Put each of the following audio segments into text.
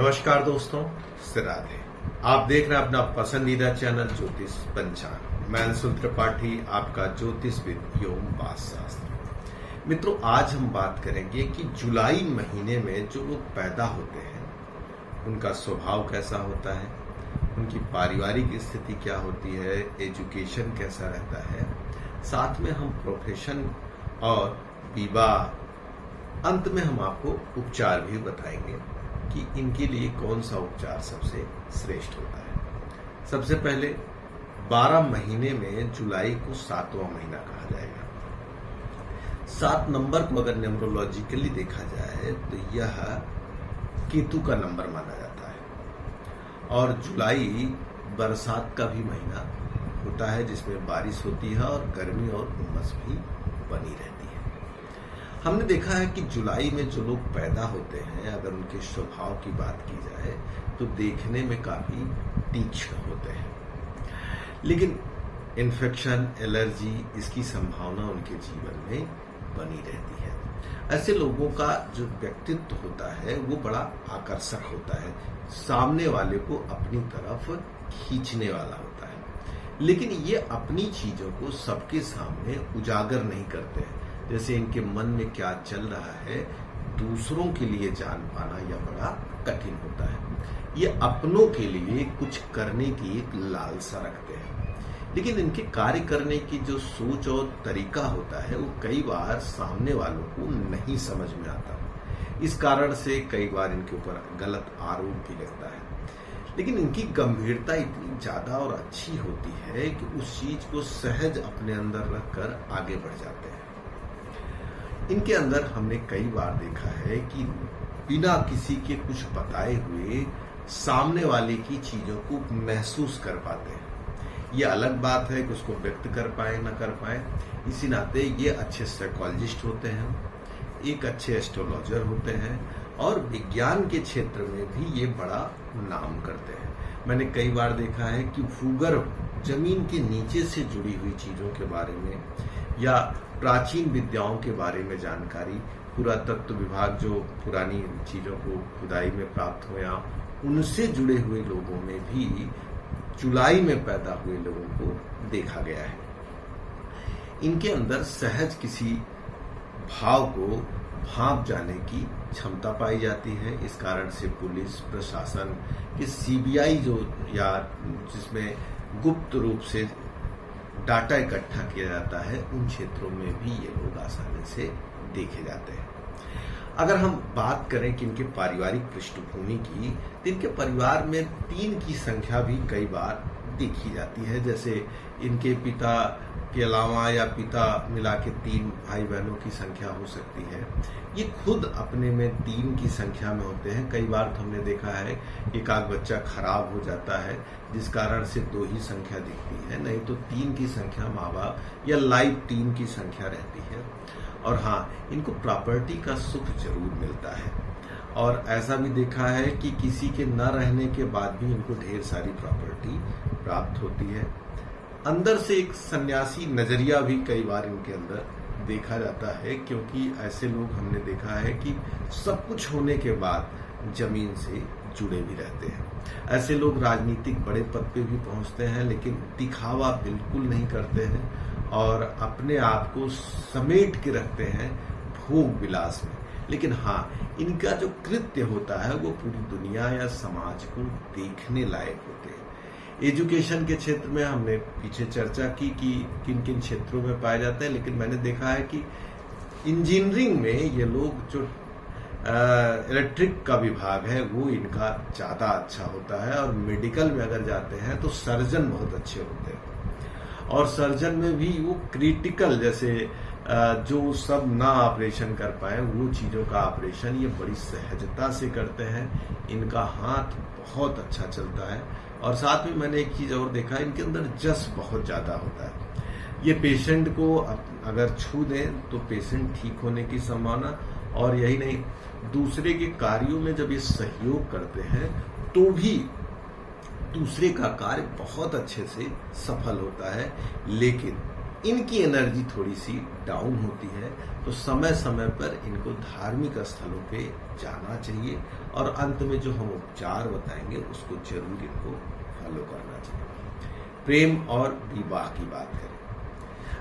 नमस्कार दोस्तों, राधे। आप देख रहे हैं अपना पसंदीदा चैनल ज्योतिष पंचांग। मैं अंशुल त्रिपाठी, आपका ज्योतिषविद एवं वास्तुशास्त्र। मित्रों, आज हम बात करेंगे कि जुलाई महीने में जो लोग पैदा होते हैं उनका स्वभाव कैसा होता है, उनकी पारिवारिक स्थिति क्या होती है, एजुकेशन कैसा रहता है, साथ में हम प्रोफेशन और विवाह, अंत में हम आपको उपचार भी बताएंगे कि इनके लिए कौन सा उपचार सबसे श्रेष्ठ होता है। सबसे पहले 12 महीने में जुलाई को 7वां महीना कहा जाएगा। 7 नंबर को अगर न्यूमरोलॉजिकली देखा जाए तो यह केतु का नंबर माना जाता है और जुलाई बरसात का भी महीना होता है जिसमें बारिश होती है और गर्मी और उमस भी बनी रहती है। हमने देखा है कि जुलाई में जो लोग पैदा होते हैं, अगर उनके स्वभाव की बात की जाए तो देखने में काफी तीक्ष्ण होते हैं, लेकिन इन्फेक्शन, एलर्जी, इसकी संभावना उनके जीवन में बनी रहती है। ऐसे लोगों का जो व्यक्तित्व होता है वो बड़ा आकर्षक होता है, सामने वाले को अपनी तरफ खींचने वाला होता है, लेकिन ये अपनी चीजों को सबके सामने उजागर नहीं करते हैं। जैसे इनके मन में क्या चल रहा है दूसरों के लिए जान पाना यह बड़ा कठिन होता है। ये अपनों के लिए कुछ करने की एक लालसा रखते हैं, लेकिन इनके कार्य करने की जो सोच और तरीका होता है वो कई बार सामने वालों को नहीं समझ में आता। इस कारण से कई बार इनके ऊपर गलत आरोप भी लगता है, लेकिन इनकी गंभीरता इतनी ज्यादा और अच्छी होती है कि उस चीज को सहज अपने अंदर रखकर आगे बढ़ जाते हैं। इनके अंदर हमने कई बार देखा है कि बिना किसी के कुछ बताए हुए सामने वाले की चीजों को महसूस कर पाते हैं। ये अलग बात है कि उसको व्यक्त कर पाए ना कर पाए, इसी नाते ये अच्छे साइकोलॉजिस्ट होते हैं, एक अच्छे एस्ट्रोलॉजर होते हैं और विज्ञान के क्षेत्र में भी ये बड़ा नाम करते हैं। मैंने कई बार देखा है कि भूगर्भ, जमीन के नीचे से जुड़ी हुई चीजों के बारे में या प्राचीन विद्याओं के बारे में जानकारी, पुरातत्व विभाग जो पुरानी चीजों को खुदाई में प्राप्त हुआ, उनसे जुड़े हुए लोगों में भी जुलाई में पैदा हुए लोगों को देखा गया है। इनके अंदर सहज किसी भाव को भांप जाने की क्षमता पाई जाती है। इस कारण से पुलिस प्रशासन की सीबीआई जो या जिसमें गुप्त रूप से डाटा इकट्ठा किया जाता है, उन क्षेत्रों में भी ये लोग आसानी से देखे जाते हैं। अगर हम बात करें कि इनके पारिवारिक पृष्ठभूमि की, तो इनके परिवार में 3 की संख्या भी कई बार देखी जाती है। जैसे इनके पिता के अलावा या पिता मिला के 3 भाई बहनों की संख्या हो सकती है। ये खुद अपने में 3 की संख्या में होते हैं। कई बार तो हमने देखा है एक आध बच्चा खराब हो जाता है जिस कारण से 2 ही संख्या दिखती है, नहीं तो 3 की संख्या माँ बाप या लाइव 3 की संख्या रहती है। और हाँ, इनको प्रॉपर्टी का सुख जरूर मिलता है और ऐसा भी देखा है कि किसी के न रहने के बाद भी इनको ढेर सारी प्रॉपर्टी प्राप्त होती है। अंदर से एक सन्यासी नजरिया भी कई बार इनके अंदर देखा जाता है, क्योंकि ऐसे लोग हमने देखा है कि सब कुछ होने के बाद जमीन से जुड़े भी रहते हैं। ऐसे लोग राजनीतिक बड़े पद पे भी पहुंचते हैं, लेकिन दिखावा बिल्कुल नहीं करते हैं और अपने आप को समेट के रखते हैं भोग विलास में। लेकिन हाँ, इनका जो कृत्य होता है वो पूरी दुनिया या समाज को देखने लायक होते हैं। एजुकेशन के क्षेत्र में हमने पीछे चर्चा की कि किन किन क्षेत्रों में पाए जाते हैं, लेकिन मैंने देखा है कि इंजीनियरिंग में ये लोग जो इलेक्ट्रिक का विभाग है वो इनका ज्यादा अच्छा होता है और मेडिकल में अगर जाते हैं तो सर्जन बहुत अच्छे होते हैं और सर्जन में भी वो क्रिटिकल, जैसे जो सब ना ऑपरेशन कर पाए वो चीजों का ऑपरेशन ये बड़ी सहजता से करते हैं। इनका हाथ बहुत अच्छा चलता है और साथ में मैंने एक चीज और देखा, इनके अंदर जस बहुत ज्यादा होता है। ये पेशेंट को अगर छू दें तो पेशेंट ठीक होने की संभावना, और यही नहीं, दूसरे के कार्यों में जब ये सहयोग करते हैं तो भी दूसरे का कार्य बहुत अच्छे से सफल होता है। लेकिन इनकी एनर्जी थोड़ी सी डाउन होती है, तो समय समय पर इनको धार्मिक स्थलों पे जाना चाहिए और अंत में जो हम उपचार बताएंगे उसको जरूर इनको फॉलो करना चाहिए। प्रेम और विवाह की बात करें,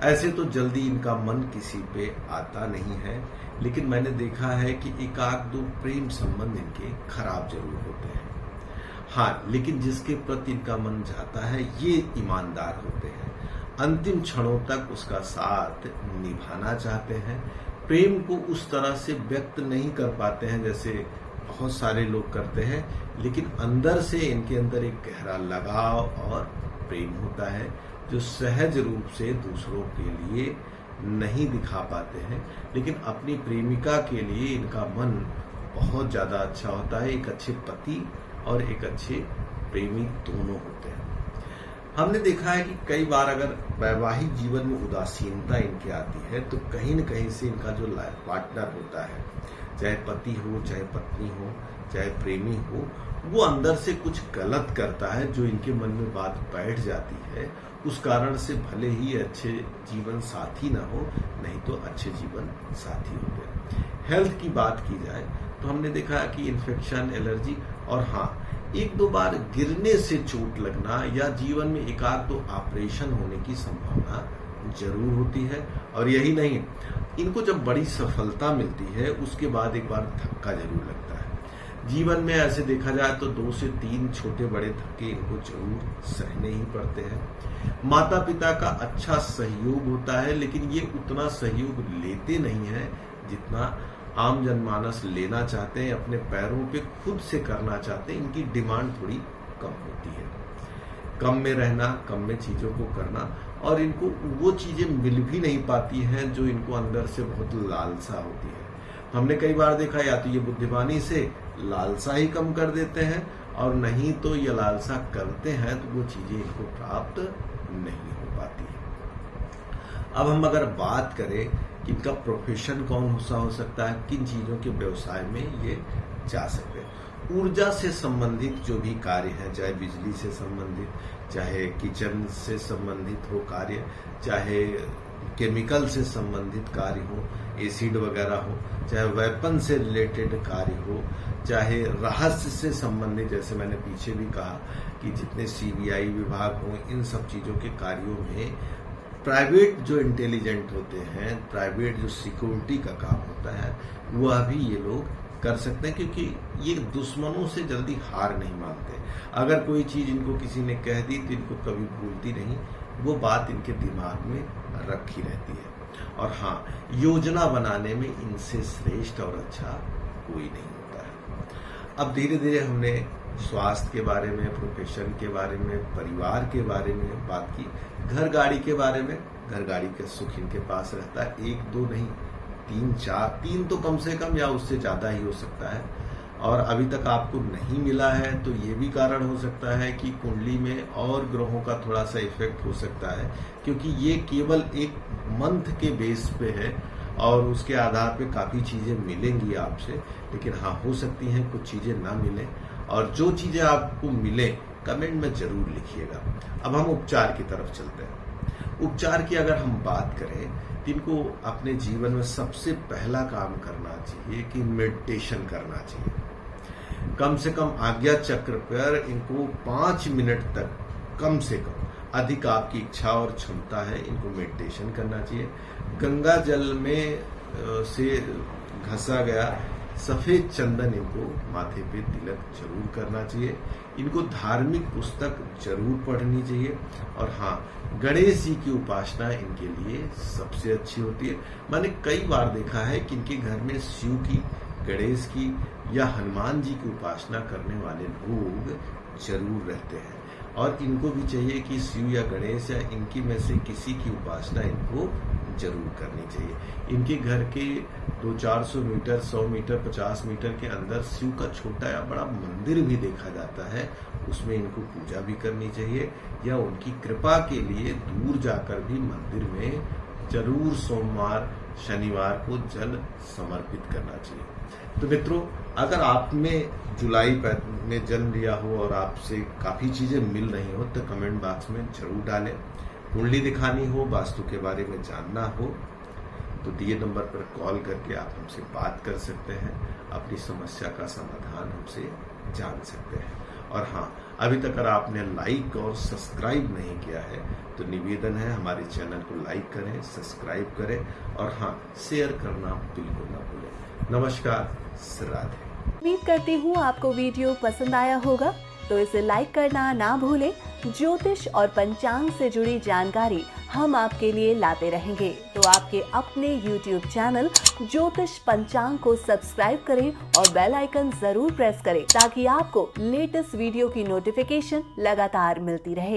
ऐसे तो जल्दी इनका मन किसी पे आता नहीं है, लेकिन मैंने देखा है कि एक आध दो प्रेम संबंध इनके खराब जरूर होते हैं। हाँ, लेकिन जिसके प्रति इनका मन जाता है ये ईमानदार होते हैं, अंतिम क्षणों तक उसका साथ निभाना चाहते हैं। प्रेम को उस तरह से व्यक्त नहीं कर पाते हैं जैसे बहुत सारे लोग करते हैं, लेकिन अंदर से इनके अंदर एक गहरा लगाव और प्रेम होता है जो सहज रूप से दूसरों के लिए नहीं दिखा पाते हैं, लेकिन अपनी प्रेमिका के लिए इनका मन बहुत ज्यादा अच्छा होता है। एक अच्छे पति और एक अच्छे प्रेमी दोनों होते हैं। हमने देखा है कि कई बार अगर वैवाहिक जीवन में उदासीनता इनके आती है तो कहीं न कहीं से इनका जो लाइफ पार्टनर होता है, चाहे पति हो, चाहे पत्नी हो, चाहे प्रेमी हो, वो अंदर से कुछ गलत करता है जो इनके मन में बात बैठ जाती है। उस कारण से भले ही अच्छे जीवन साथी ना हो, नहीं तो अच्छे जीवन साथी होते हैं। हेल्थ की बात की जाए तो हमने देखा कि इन्फेक्शन, एलर्जी और हाँ, एक दो बार गिरने से चोट लगना या जीवन में एक आध दो ऑपरेशन होने की संभावना जरूर होती है। और यही नहीं, इनको जब बड़ी सफलता मिलती है उसके बाद एक बार धक्का जरूर लगता है। जीवन में ऐसे देखा जाए तो 2 से 3 छोटे बड़े धक्के इनको जरूर सहने ही पड़ते हैं। माता पिता का अच्छा सहयोग होता है, लेकिन ये उतना सहयोग लेते नहीं है जितना आम जनमानस लेना चाहते हैं, अपने पैरों पे खुद से करना चाहते हैं। इनकी डिमांड थोड़ी कम होती है, कम में रहना, कम में चीजों को करना, और इनको वो चीजें मिल भी नहीं पाती हैं जो इनको अंदर से बहुत लालसा होती है। हमने कई बार देखा, या तो ये बुद्धिमानी से लालसा ही कम कर देते हैं, और नहीं तो ये लालसा करते हैं तो वो चीजें इनको प्राप्त नहीं हो पाती है। अब हम अगर बात करें कि इनका प्रोफेशन कौन सा हो सकता है, किन चीजों के व्यवसाय में ये जा सकते हैं। ऊर्जा से संबंधित जो भी कार्य है, चाहे बिजली से संबंधित, चाहे किचन से संबंधित हो कार्य, चाहे केमिकल से संबंधित कार्य हो, एसिड वगैरह हो, चाहे वेपन से रिलेटेड कार्य हो, चाहे रहस्य से संबंधित, जैसे मैंने पीछे भी कहा कि जितने सीबीआई विभाग हो, इन सब चीजों के कार्यों में प्राइवेट जो इंटेलिजेंट होते हैं, प्राइवेट जो सिक्योरिटी का काम होता है, वह भी ये लोग कर सकते हैं, क्योंकि ये दुश्मनों से जल्दी हार नहीं मानते। अगर कोई चीज इनको किसी ने कह दी तो इनको कभी भूलती नहीं, वो बात इनके दिमाग में रखी रहती है। और हाँ, योजना बनाने में इनसे श्रेष्ठ और अच्छा कोई नहीं होता है। अब धीरे धीरे हमने स्वास्थ्य के बारे में, प्रोफेशन के बारे में, परिवार के बारे में बात की, घर गाड़ी के बारे में। घर गाड़ी का सुख इनके पास रहता है, 1 2 नहीं, 3 4, 3 तो कम से कम या उससे ज्यादा ही हो सकता है। और अभी तक आपको नहीं मिला है तो ये भी कारण हो सकता है कि कुंडली में और ग्रहों का थोड़ा सा इफेक्ट हो सकता है, क्योंकि ये केवल एक मंथ के बेस पे है और उसके आधार पे काफी चीजें मिलेंगी आपसे, लेकिन हाँ, हो सकती हैं कुछ चीजें ना मिले, और जो चीजें आपको मिले कमेंट में जरूर लिखिएगा। अब हम उपचार की तरफ चलते हैं। उपचार की अगर हम बात करें तो इनको अपने जीवन में सबसे पहला काम करना चाहिए कि मेडिटेशन करना चाहिए। कम से कम आज्ञा चक्र पर इनको 5 मिनट तक, कम से कम, अधिक आपकी इच्छा और क्षमता है, इनको मेडिटेशन करना चाहिए। गंगा जल में से घसा गया सफेद चंदन इनको माथे पे तिलक जरूर करना चाहिए। इनको धार्मिक पुस्तक जरूर पढ़नी चाहिए। और हाँ, गणेश जी की उपासना इनके लिए सबसे अच्छी होती है। मैंने कई बार देखा है कि इनके घर में शिव की, गणेश की या हनुमान जी की उपासना करने वाले लोग जरूर रहते हैं, और इनको भी चाहिए कि शिव या गणेश या इनकी में से किसी की उपासना इनको जरूर करनी चाहिए। इनके घर के 200-400 मीटर, 100 मीटर, 50 मीटर के अंदर शिव का छोटा या बड़ा मंदिर भी देखा जाता है, उसमें इनको पूजा भी करनी चाहिए, या उनकी कृपा के लिए दूर जाकर भी मंदिर में जरूर सोमवार, शनिवार को जल समर्पित करना चाहिए। तो मित्रों, अगर आपने जुलाई में जन्म लिया हो और आपसे काफी चीजें मिल रही हो तो कमेंट बॉक्स में जरूर डालें। कुंडली दिखानी हो, वास्तु के बारे में जानना हो तो दिए नंबर पर कॉल करके आप हमसे बात कर सकते हैं, अपनी समस्या का समाधान हमसे जान सकते हैं। और हाँ, अभी तक अगर आपने लाइक और सब्सक्राइब नहीं किया है तो निवेदन है हमारे चैनल को लाइक करें, सब्सक्राइब करें और हाँ, शेयर करना बिल्कुल ना भूलें। नमस्कार, राधे। उम्मीद करती हूँ आपको वीडियो पसंद आया होगा, तो इसे लाइक करना ना भूलें। ज्योतिष और पंचांग से जुड़ी जानकारी हम आपके लिए लाते रहेंगे, तो आपके अपने YouTube चैनल ज्योतिष पंचांग को सब्सक्राइब करें और बेल आइकन जरूर प्रेस करें ताकि आपको लेटेस्ट वीडियो की नोटिफिकेशन लगातार मिलती रहे।